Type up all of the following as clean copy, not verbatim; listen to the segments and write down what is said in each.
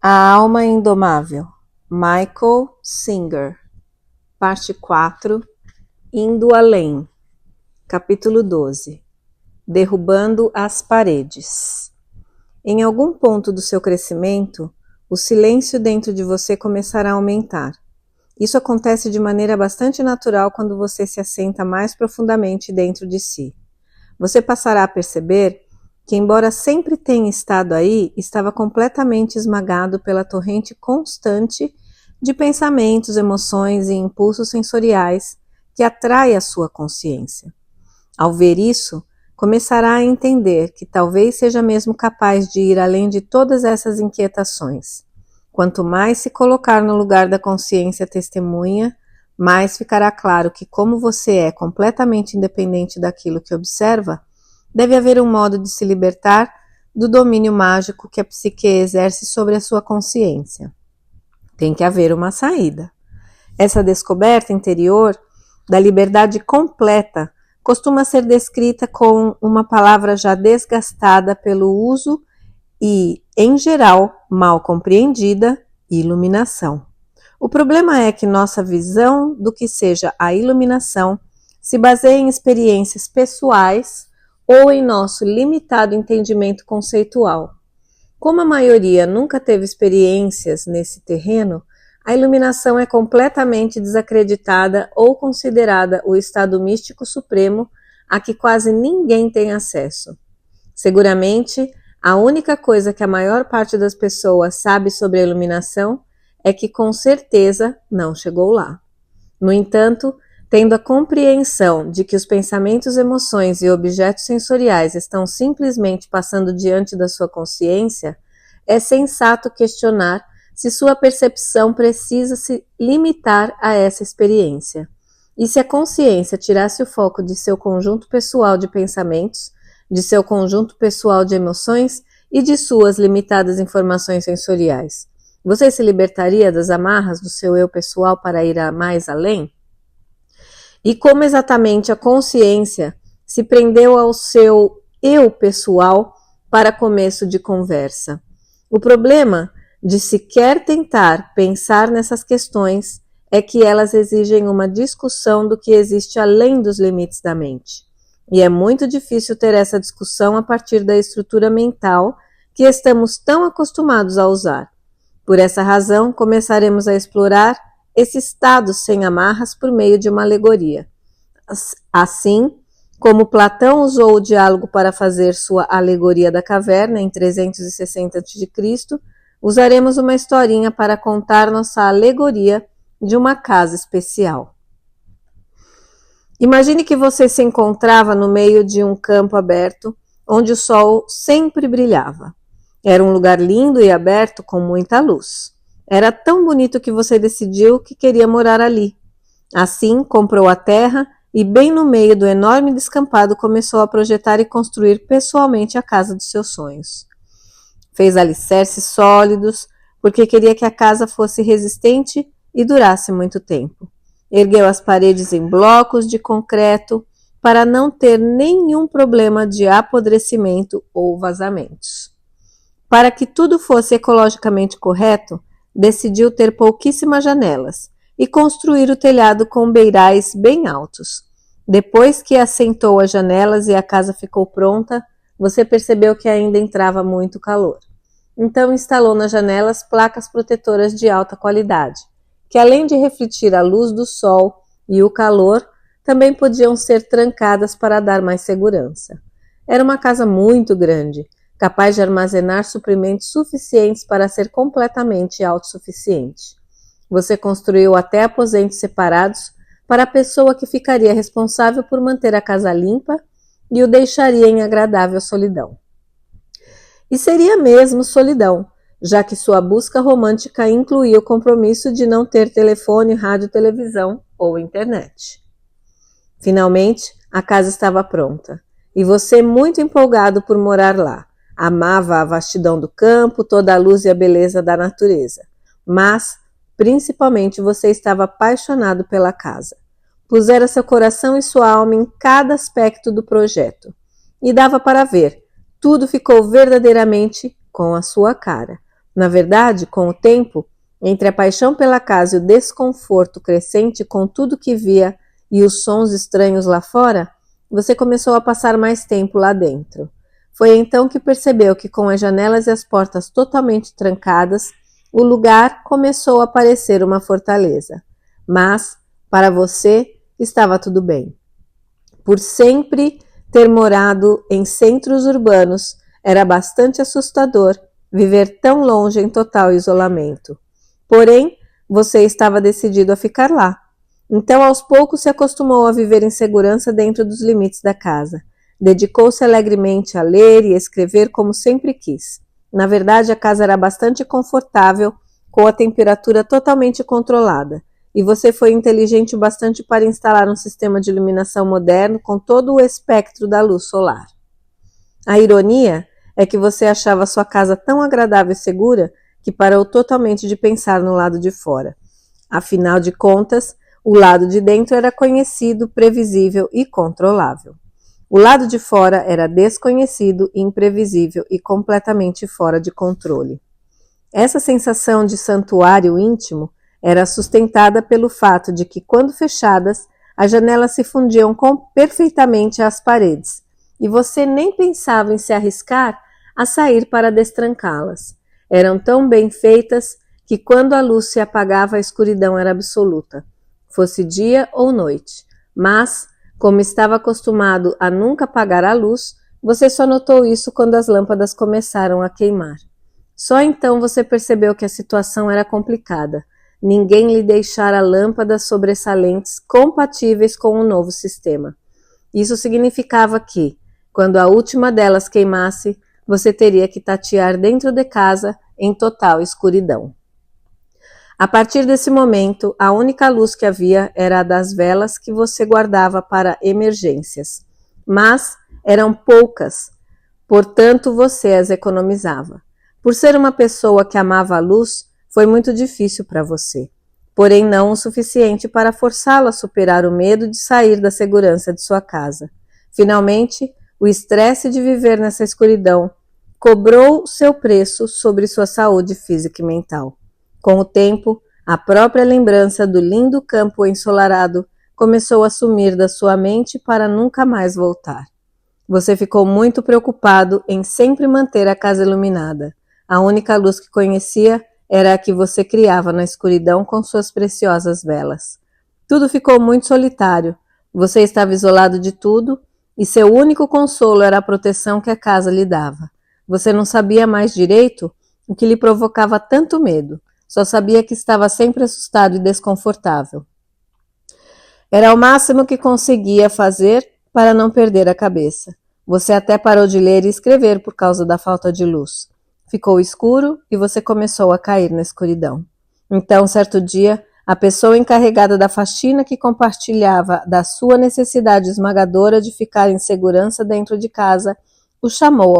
A Alma Indomável, Michael Singer, Parte 4, Indo Além, Capítulo 12, Derrubando as Paredes. Em algum ponto do seu crescimento, o silêncio dentro de você começará a aumentar. Isso acontece de maneira bastante natural quando você se assenta mais profundamente dentro de si. Você passará a perceber que, embora sempre tenha estado aí, estava completamente esmagado pela torrente constante de pensamentos, emoções e impulsos sensoriais que atrai a sua consciência. Ao ver isso, começará a entender que talvez seja mesmo capaz de ir além de todas essas inquietações. Quanto mais se colocar no lugar da consciência testemunha, mais ficará claro que, como você é completamente independente daquilo que observa, deve haver um modo de se libertar do domínio mágico que a psique exerce sobre a sua consciência. Tem que haver uma saída. Essa descoberta interior da liberdade completa costuma ser descrita com uma palavra já desgastada pelo uso e, em geral, mal compreendida, iluminação. O problema é que nossa visão do que seja a iluminação se baseia em experiências pessoais ou em nosso limitado entendimento conceitual. Como a maioria nunca teve experiências nesse terreno, a iluminação é completamente desacreditada ou considerada o estado místico supremo a que quase ninguém tem acesso. Seguramente, a única coisa que a maior parte das pessoas sabe sobre a iluminação é que com certeza não chegou lá. No entanto, tendo a compreensão de que os pensamentos, emoções e objetos sensoriais estão simplesmente passando diante da sua consciência, é sensato questionar se sua percepção precisa se limitar a essa experiência. E se a consciência tirasse o foco de seu conjunto pessoal de pensamentos, de seu conjunto pessoal de emoções e de suas limitadas informações sensoriais, você se libertaria das amarras do seu eu pessoal para ir mais além? E como exatamente a consciência se prendeu ao seu eu pessoal para começo de conversa? O problema de sequer tentar pensar nessas questões é que elas exigem uma discussão do que existe além dos limites da mente. E é muito difícil ter essa discussão a partir da estrutura mental que estamos tão acostumados a usar. Por essa razão, começaremos a explorar esse estado sem amarras por meio de uma alegoria. Assim, como Platão usou o diálogo para fazer sua alegoria da caverna em 360 a.C., usaremos uma historinha para contar nossa alegoria de uma casa especial. Imagine que você se encontrava no meio de um campo aberto, onde o sol sempre brilhava. Era um lugar lindo e aberto com muita luz. Era tão bonito que você decidiu que queria morar ali. Assim, comprou a terra e bem no meio do enorme descampado começou a projetar e construir pessoalmente a casa dos seus sonhos. Fez alicerces sólidos, porque queria que a casa fosse resistente e durasse muito tempo. Ergueu as paredes em blocos de concreto para não ter nenhum problema de apodrecimento ou vazamentos. Para que tudo fosse ecologicamente correto, decidiu ter pouquíssimas janelas e construir o telhado com beirais bem altos. Depois que assentou as janelas e a casa ficou pronta, você percebeu que ainda entrava muito calor. Então instalou nas janelas placas protetoras de alta qualidade, que além de refletir a luz do sol e o calor, também podiam ser trancadas para dar mais segurança. Era uma casa muito grande, capaz de armazenar suprimentos suficientes para ser completamente autossuficiente. Você construiu até aposentos separados para a pessoa que ficaria responsável por manter a casa limpa e o deixaria em agradável solidão. E seria mesmo solidão, já que sua busca romântica incluía o compromisso de não ter telefone, rádio, televisão ou internet. Finalmente, a casa estava pronta, e você, muito empolgado por morar lá, amava a vastidão do campo, toda a luz e a beleza da natureza, mas principalmente você estava apaixonado pela casa. Pusera seu coração e sua alma em cada aspecto do projeto. E dava para ver, tudo ficou verdadeiramente com a sua cara. Na verdade, com o tempo, entre a paixão pela casa e o desconforto crescente com tudo que via e os sons estranhos lá fora, você começou a passar mais tempo lá dentro. Foi então que percebeu que, com as janelas e as portas totalmente trancadas, o lugar começou a parecer uma fortaleza. Mas, para você, estava tudo bem. Por sempre ter morado em centros urbanos, era bastante assustador viver tão longe em total isolamento. Porém, você estava decidido a ficar lá. Então, aos poucos, se acostumou a viver em segurança dentro dos limites da casa. Dedicou-se alegremente a ler e escrever como sempre quis. Na verdade, a casa era bastante confortável, com a temperatura totalmente controlada, e você foi inteligente o bastante para instalar um sistema de iluminação moderno com todo o espectro da luz solar. A ironia é que você achava sua casa tão agradável e segura que parou totalmente de pensar no lado de fora. Afinal de contas, o lado de dentro era conhecido, previsível e controlável. O lado de fora era desconhecido, imprevisível e completamente fora de controle. Essa sensação de santuário íntimo era sustentada pelo fato de que, quando fechadas, as janelas se fundiam perfeitamente às paredes, e você nem pensava em se arriscar a sair para destrancá-las. Eram tão bem feitas que, quando a luz se apagava, a escuridão era absoluta, fosse dia ou noite. Mas, como estava acostumado a nunca apagar a luz, você só notou isso quando as lâmpadas começaram a queimar. Só então você percebeu que a situação era complicada. Ninguém lhe deixara lâmpadas sobressalentes compatíveis com o novo sistema. Isso significava que, quando a última delas queimasse, você teria que tatear dentro de casa em total escuridão. A partir desse momento, a única luz que havia era a das velas que você guardava para emergências. Mas eram poucas, portanto você as economizava. Por ser uma pessoa que amava a luz, foi muito difícil para você, porém não o suficiente para forçá-lo a superar o medo de sair da segurança de sua casa. Finalmente, o estresse de viver nessa escuridão cobrou seu preço sobre sua saúde física e mental. Com o tempo, a própria lembrança do lindo campo ensolarado começou a sumir da sua mente para nunca mais voltar. Você ficou muito preocupado em sempre manter a casa iluminada. A única luz que conhecia era a que você criava na escuridão com suas preciosas velas. Tudo ficou muito solitário. Você estava isolado de tudo e seu único consolo era a proteção que a casa lhe dava. Você não sabia mais direito o que lhe provocava tanto medo. Só sabia que estava sempre assustado e desconfortável. Era o máximo que conseguia fazer para não perder a cabeça. Você até parou de ler e escrever por causa da falta de luz. Ficou escuro e você começou a cair na escuridão. Então, certo dia, a pessoa encarregada da faxina que compartilhava da sua necessidade esmagadora de ficar em segurança dentro de casa, o chamou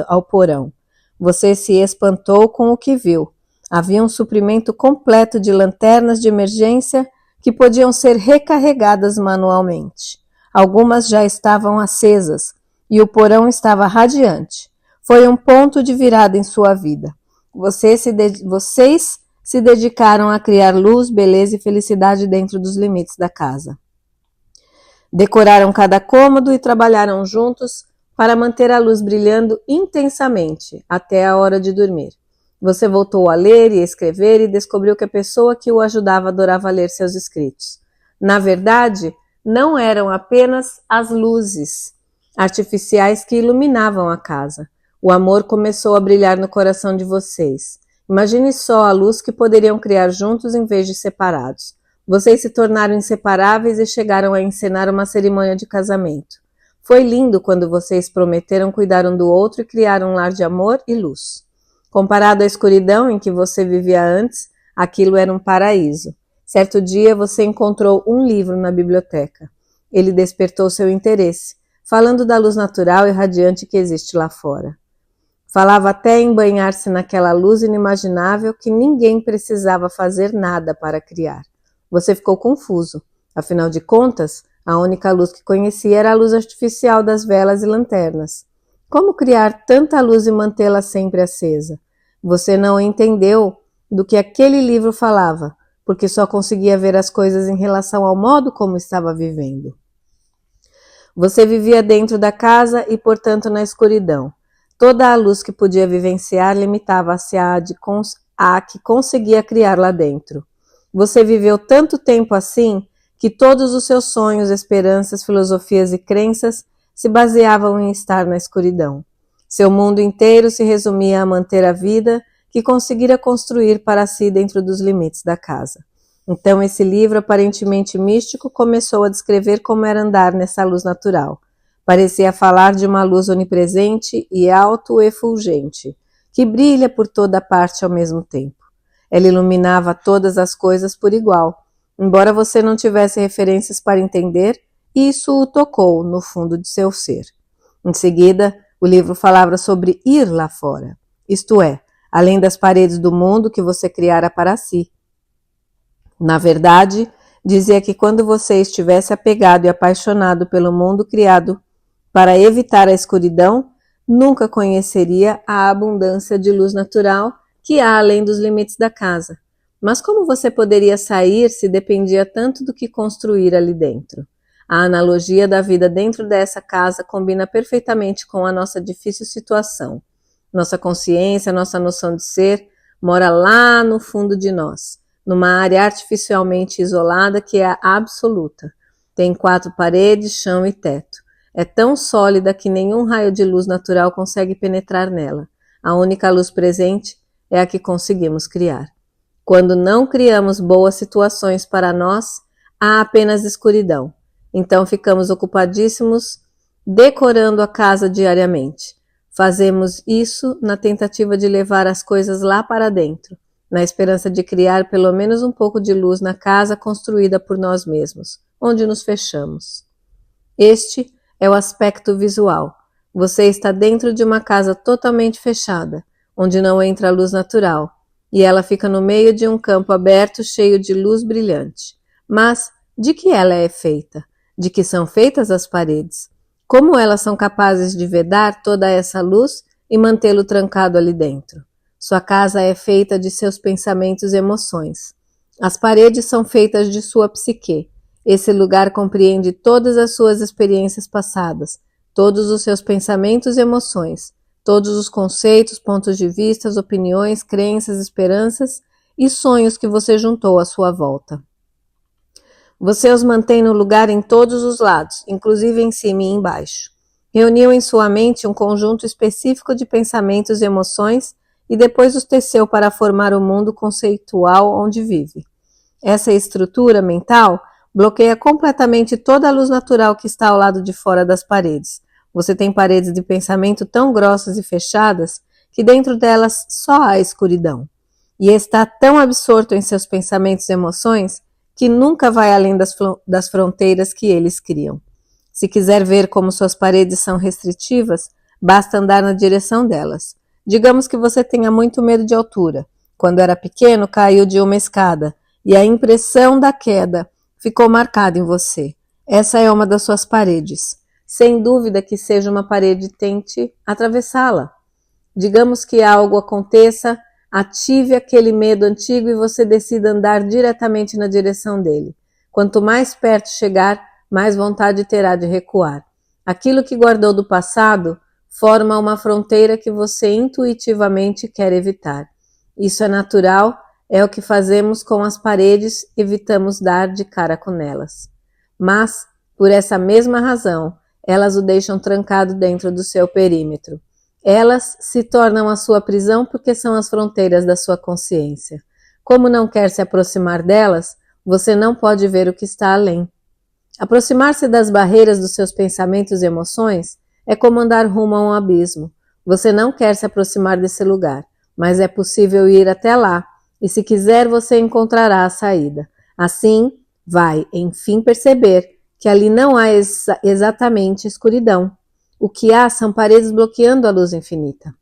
ao porão. Você se espantou com o que viu. Havia um suprimento completo de lanternas de emergência que podiam ser recarregadas manualmente. Algumas já estavam acesas e o porão estava radiante. Foi um ponto de virada em sua vida. Vocês se dedicaram a criar luz, beleza e felicidade dentro dos limites da casa. Decoraram cada cômodo e trabalharam juntos para manter a luz brilhando intensamente até a hora de dormir. Você voltou a ler e escrever e descobriu que a pessoa que o ajudava adorava ler seus escritos. Na verdade, não eram apenas as luzes artificiais que iluminavam a casa. O amor começou a brilhar no coração de vocês. Imagine só a luz que poderiam criar juntos em vez de separados. Vocês se tornaram inseparáveis e chegaram a encenar uma cerimônia de casamento. Foi lindo quando vocês prometeram cuidar um do outro e criar um lar de amor e luz. Comparado à escuridão em que você vivia antes, aquilo era um paraíso. Certo dia você encontrou um livro na biblioteca. Ele despertou seu interesse, falando da luz natural e radiante que existe lá fora. Falava até em banhar-se naquela luz inimaginável que ninguém precisava fazer nada para criar. Você ficou confuso. Afinal de contas, a única luz que conhecia era a luz artificial das velas e lanternas. Como criar tanta luz e mantê-la sempre acesa? Você não entendeu do que aquele livro falava, porque só conseguia ver as coisas em relação ao modo como estava vivendo. Você vivia dentro da casa e, portanto, na escuridão. Toda a luz que podia vivenciar limitava-se à que conseguia criar lá dentro. Você viveu tanto tempo assim que todos os seus sonhos, esperanças, filosofias e crenças se baseavam em estar na escuridão. Seu mundo inteiro se resumia a manter a vida que conseguira construir para si dentro dos limites da casa. Então esse livro aparentemente místico começou a descrever como era andar nessa luz natural. Parecia falar de uma luz onipresente e auto-efulgente, que brilha por toda parte ao mesmo tempo. Ela iluminava todas as coisas por igual. Embora você não tivesse referências para entender, isso o tocou no fundo de seu ser. Em seguida, o livro falava sobre ir lá fora, isto é, além das paredes do mundo que você criara para si. Na verdade, dizia que quando você estivesse apegado e apaixonado pelo mundo criado para evitar a escuridão, nunca conheceria a abundância de luz natural que há além dos limites da casa. Mas como você poderia sair se dependia tanto do que construir ali dentro? A analogia da vida dentro dessa casa combina perfeitamente com a nossa difícil situação. Nossa consciência, nossa noção de ser, mora lá no fundo de nós, numa área artificialmente isolada que é a absoluta. Tem 4 paredes, chão e teto. É tão sólida que nenhum raio de luz natural consegue penetrar nela. A única luz presente é a que conseguimos criar. Quando não criamos boas situações para nós, há apenas escuridão. Então ficamos ocupadíssimos decorando a casa diariamente. Fazemos isso na tentativa de levar as coisas lá para dentro, na esperança de criar pelo menos um pouco de luz na casa construída por nós mesmos, onde nos fechamos. Este é o aspecto visual. Você está dentro de uma casa totalmente fechada, onde não entra a luz natural, e ela fica no meio de um campo aberto cheio de luz brilhante. Mas de que ela é feita? De que são feitas as paredes? Como elas são capazes de vedar toda essa luz e mantê-lo trancado ali dentro? Sua casa é feita de seus pensamentos e emoções. As paredes são feitas de sua psique. Esse lugar compreende todas as suas experiências passadas, todos os seus pensamentos e emoções, todos os conceitos, pontos de vista, opiniões, crenças, esperanças e sonhos que você juntou à sua volta. Você os mantém no lugar em todos os lados, inclusive em cima e embaixo. Reuniu em sua mente um conjunto específico de pensamentos e emoções e depois os teceu para formar o mundo conceitual onde vive. Essa estrutura mental bloqueia completamente toda a luz natural que está ao lado de fora das paredes. Você tem paredes de pensamento tão grossas e fechadas que dentro delas só há escuridão. E está tão absorto em seus pensamentos e emoções que nunca vai além das fronteiras que eles criam. Se quiser ver como suas paredes são restritivas, basta andar na direção delas. Digamos que você tenha muito medo de altura. Quando era pequeno, caiu de uma escada e a impressão da queda ficou marcada em você. Essa é uma das suas paredes. Sem dúvida que seja uma parede, tente atravessá-la. Digamos que algo aconteça, ative aquele medo antigo e você decida andar diretamente na direção dele. Quanto mais perto chegar, mais vontade terá de recuar. Aquilo que guardou do passado forma uma fronteira que você intuitivamente quer evitar. Isso é natural, é o que fazemos com as paredes, evitamos dar de cara com elas. Mas, por essa mesma razão, elas o deixam trancado dentro do seu perímetro. Elas se tornam a sua prisão porque são as fronteiras da sua consciência. Como não quer se aproximar delas, você não pode ver o que está além. Aproximar-se das barreiras dos seus pensamentos e emoções é como andar rumo a um abismo. Você não quer se aproximar desse lugar, mas é possível ir até lá, e se quiser você encontrará a saída. Assim, vai, enfim, perceber que ali não há exatamente escuridão. O que há são paredes bloqueando a luz infinita.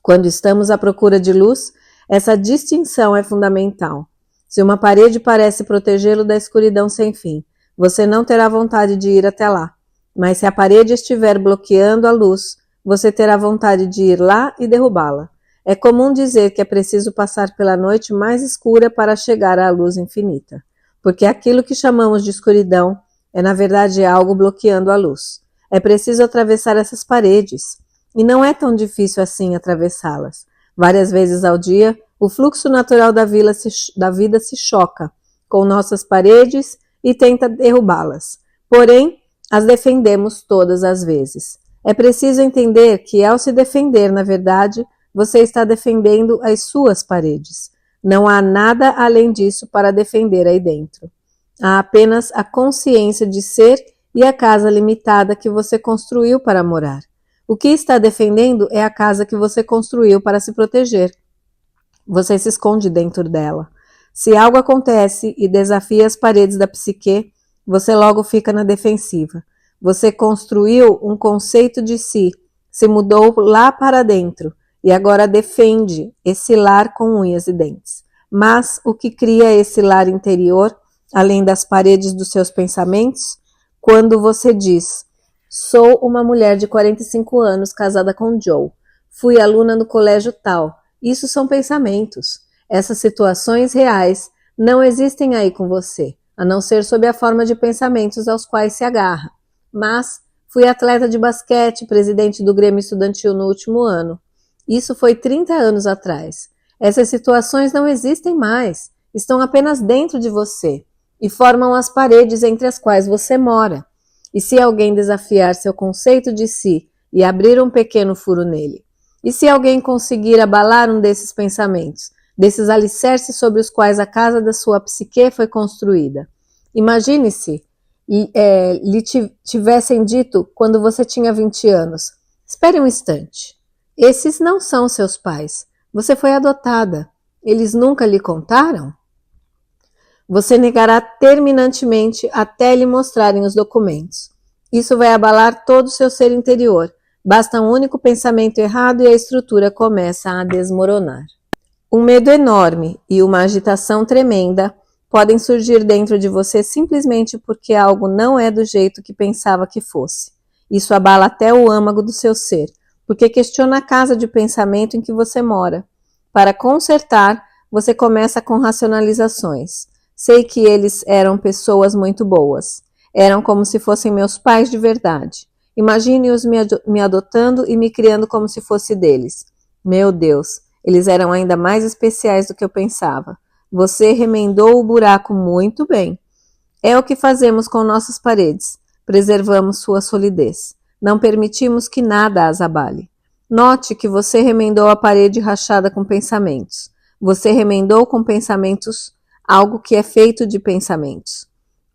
Quando estamos à procura de luz, essa distinção é fundamental. Se uma parede parece protegê-lo da escuridão sem fim, você não terá vontade de ir até lá. Mas se a parede estiver bloqueando a luz, você terá vontade de ir lá e derrubá-la. É comum dizer que é preciso passar pela noite mais escura para chegar à luz infinita, porque aquilo que chamamos de escuridão é, na verdade, algo bloqueando a luz. É preciso atravessar essas paredes, e não é tão difícil assim atravessá-las. Várias vezes ao dia, o fluxo natural da vida se choca com nossas paredes e tenta derrubá-las. Porém, as defendemos todas as vezes. É preciso entender que, ao se defender, na verdade, você está defendendo as suas paredes. Não há nada além disso para defender aí dentro. Há apenas a consciência de ser e a casa limitada que você construiu para morar. O que está defendendo é a casa que você construiu para se proteger. Você se esconde dentro dela. Se algo acontece e desafia as paredes da psique, você logo fica na defensiva. Você construiu um conceito de si, se mudou lá para dentro e agora defende esse lar com unhas e dentes. Mas o que cria esse lar interior, além das paredes dos seus pensamentos? Quando você diz: sou uma mulher de 45 anos casada com Joe, fui aluna no colégio tal. Isso são pensamentos. Essas situações reais não existem aí com você, a não ser sob a forma de pensamentos aos quais se agarra. Mas fui atleta de basquete, presidente do Grêmio Estudantil no último ano. Isso foi 30 anos atrás. Essas situações não existem mais, estão apenas dentro de você e formam as paredes entre as quais você mora. E se alguém desafiar seu conceito de si e abrir um pequeno furo nele? E se alguém conseguir abalar um desses pensamentos, desses alicerces sobre os quais a casa da sua psique foi construída? Imagine-se lhe tivessem dito quando você tinha 20 anos: espere um instante, esses não são seus pais, você foi adotada, eles nunca lhe contaram? Você negará terminantemente até lhe mostrarem os documentos. Isso vai abalar todo o seu ser interior. Basta um único pensamento errado e a estrutura começa a desmoronar. Um medo enorme e uma agitação tremenda podem surgir dentro de você simplesmente porque algo não é do jeito que pensava que fosse. Isso abala até o âmago do seu ser, porque questiona a casa de pensamento em que você mora. Para consertar, você começa com racionalizações. Sei que eles eram pessoas muito boas. Eram como se fossem meus pais de verdade. Imagine-os me adotando e me criando como se fosse deles. Meu Deus, eles eram ainda mais especiais do que eu pensava. Você remendou o buraco muito bem. É o que fazemos com nossas paredes. Preservamos sua solidez. Não permitimos que nada as abale. Note que você remendou a parede rachada com pensamentos. Você remendou com pensamentos algo que é feito de pensamentos.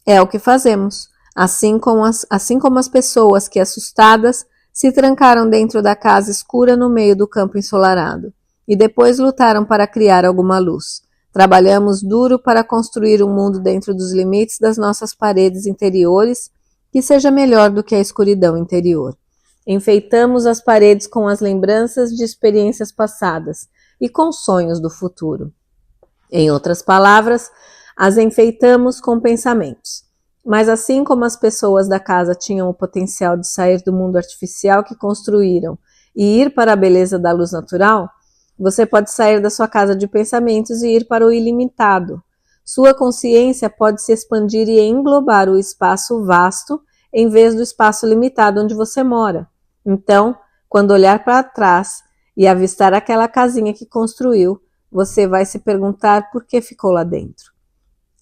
É o que fazemos. Assim como as pessoas que, assustadas, se trancaram dentro da casa escura no meio do campo ensolarado, e depois lutaram para criar alguma luz. Trabalhamos duro para construir um mundo dentro dos limites das nossas paredes interiores que seja melhor do que a escuridão interior. Enfeitamos as paredes com as lembranças de experiências passadas e com sonhos do futuro. Em outras palavras, as enfeitamos com pensamentos. Mas assim como as pessoas da casa tinham o potencial de sair do mundo artificial que construíram e ir para a beleza da luz natural, você pode sair da sua casa de pensamentos e ir para o ilimitado. Sua consciência pode se expandir e englobar o espaço vasto em vez do espaço limitado onde você mora. Então, quando olhar para trás e avistar aquela casinha que construiu, você vai se perguntar por que ficou lá dentro.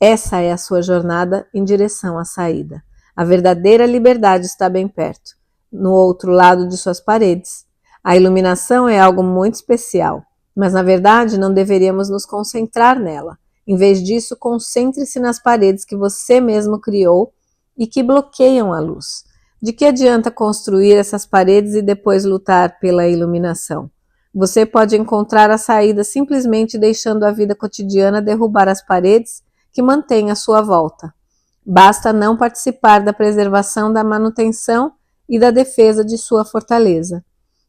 Essa é a sua jornada em direção à saída. A verdadeira liberdade está bem perto, no outro lado de suas paredes. A iluminação é algo muito especial, mas na verdade não deveríamos nos concentrar nela. Em vez disso, concentre-se nas paredes que você mesmo criou e que bloqueiam a luz. De que adianta construir essas paredes e depois lutar pela iluminação? Você pode encontrar a saída simplesmente deixando a vida cotidiana derrubar as paredes que mantém à sua volta. Basta não participar da preservação, da manutenção e da defesa de sua fortaleza.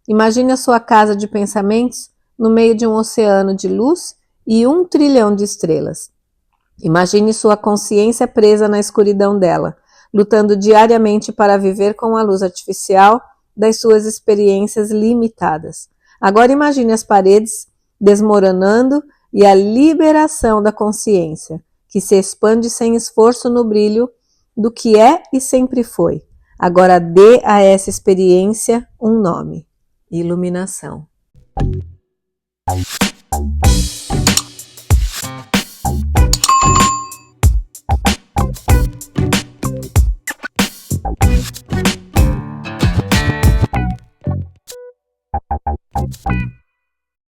Imagine a sua casa de pensamentos no meio de um oceano de luz e 1 trilhão de estrelas. Imagine sua consciência presa na escuridão dela, lutando diariamente para viver com a luz artificial das suas experiências limitadas. Agora imagine as paredes desmoronando, e a liberação da consciência, que se expande sem esforço no brilho do que é e sempre foi. Agora dê a essa experiência um nome: iluminação.